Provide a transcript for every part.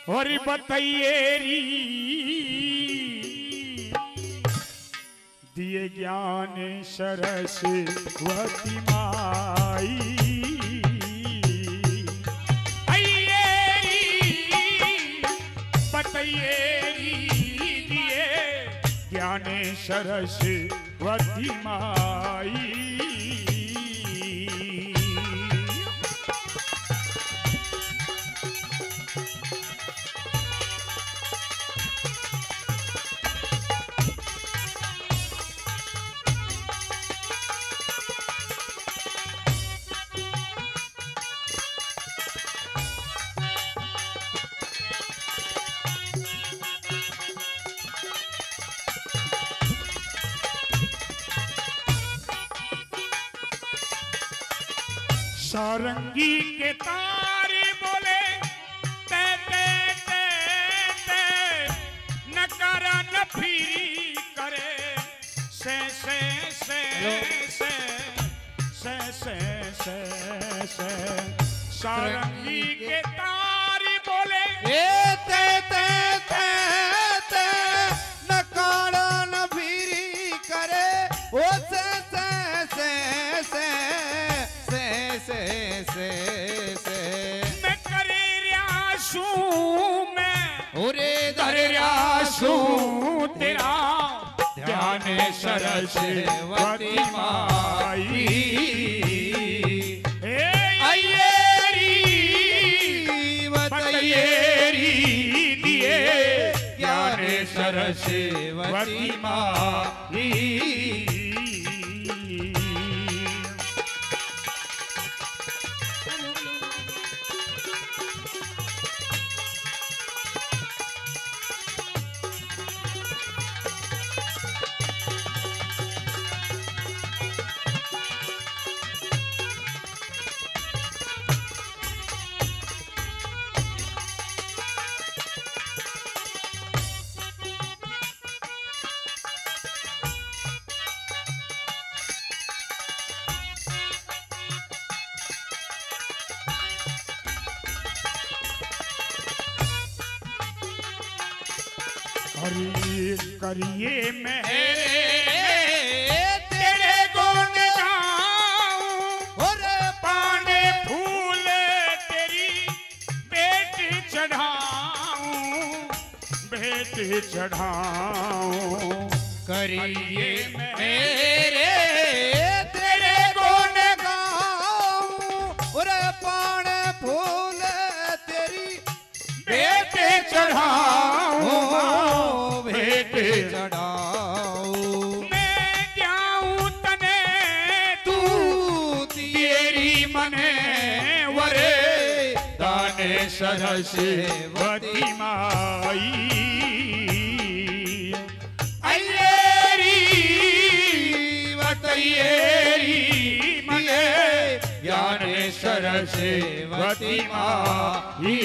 हरि बताइएरी दिए ज्ञान सरस्वती माई बताइएरी दिए ज्ञान सरस्वती माई सारंगी के तारे बोले ते ते ते ते नकारा न फिरी करे से सारंगी के तारे बोले ते ते ते ते नकारा न फिरी करे ओ से मैं करे रियासू मैं ओरे दरियासू तेरा ध्यान सरस्वती माई आइएरी बताइएरी दिए ज्ञान सरस्वती माई हरि करिए मेरे तेरे गुण गाऊं और पाने फूल तेरी भेंट चढ़ाऊं करिए मेरे तेरे गुण गाऊं और पाने फूल तेरी भेंट चढ़ाऊं चढ़ाओ मैं जाऊं तने तू तेरी मने वरे दाने सरस्वती माई अय्येरी बताइएरी मने ज्ञान सरस्वती माई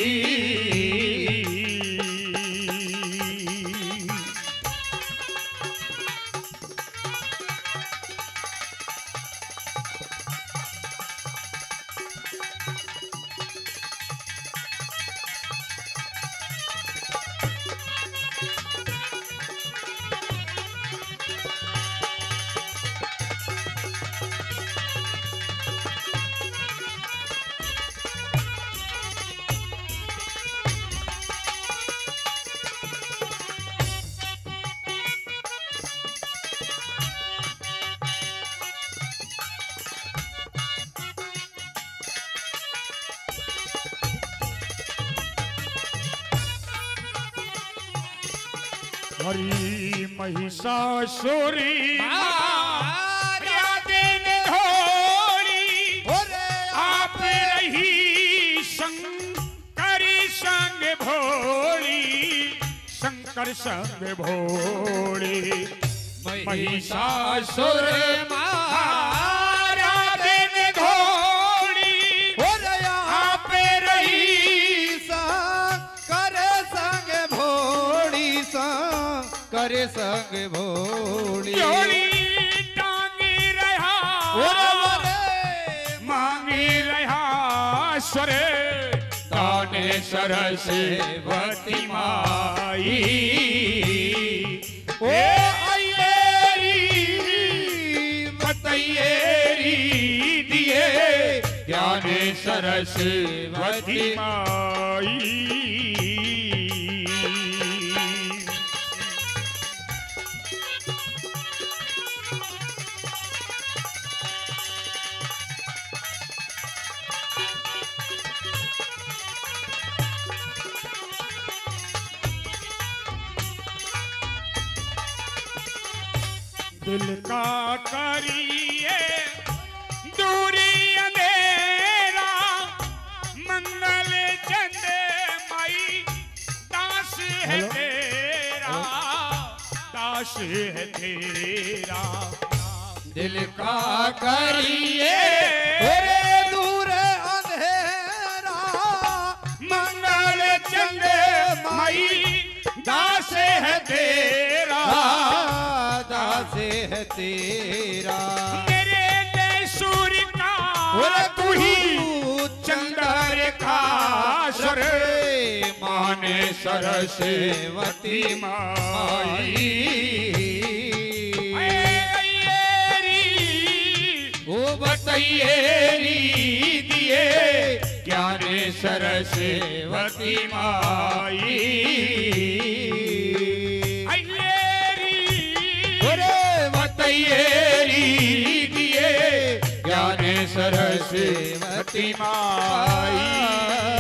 हरि महिषासुरी दिन घोड़ी आप रही शंकरी संग भोली शंकर संग भोली महिषासुर दिन घोड़ी आप रही तारे संग भोली जोड़ी टांगी रहा मांगी रहा स्वरे ताने सरस वती माई ओ आइएरी मतैयेरी दिए ज्ञाने सरस वती माई दिल का करिए दूरी अंधेरा मंगल चंद माई दास है तेरा दास है तेरा दिल का करिए दूर अंधेरा मंगल चंद माई दास है तेरा दास है तेरा मेरे ने सूर्य का तू ही चंद्र का सर माने सरस्वती माई ओ बतैयेरी दिए ज्ञाने सरस्वती माई बतैयेरी दिए ज्ञाने सरस्वती माई